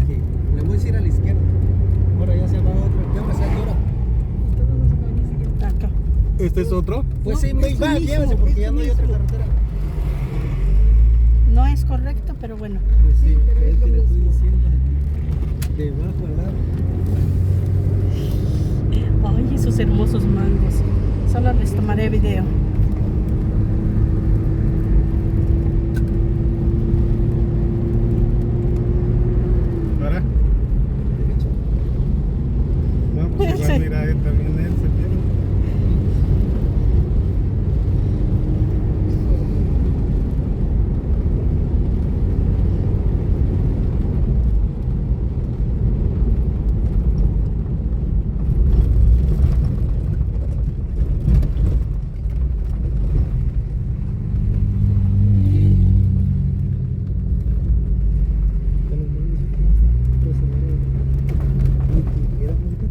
Sí. Le voy a decir a la izquierda. Ahora ya se va otro. ¿Qué hora se ahora? Acá. ¿Este es otro? Pues No, sí, es va, el mismo, llévese porque es ya el no hay otra mismo. carretera. No es correcto, pero bueno. Pues sí, pero es es lo que le estoy mismo. diciendo. Debajo al lado. Ay, esos hermosos mangos. Solo les tomaré video. ¿Para? Derecho. No, pues igual Sí. mira, también él se pierde.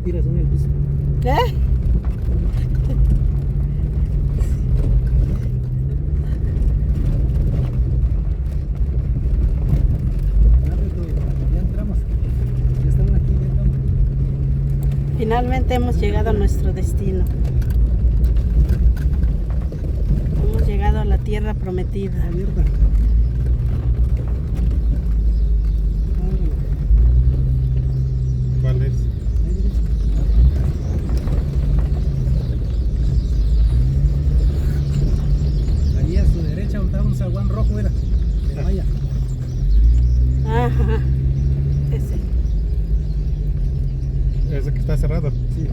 Tiras en el piso. ¿Qué? Ya entramos. Ya estamos aquí, ya estamos. Finalmente hemos llegado a nuestro destino. Hemos llegado a la tierra prometida. Abierta. ¿Cuál es? Ahí a su derecha está un zaguán rojo, era. De malla. Ajá. Ese. Ese que está cerrado. Sí.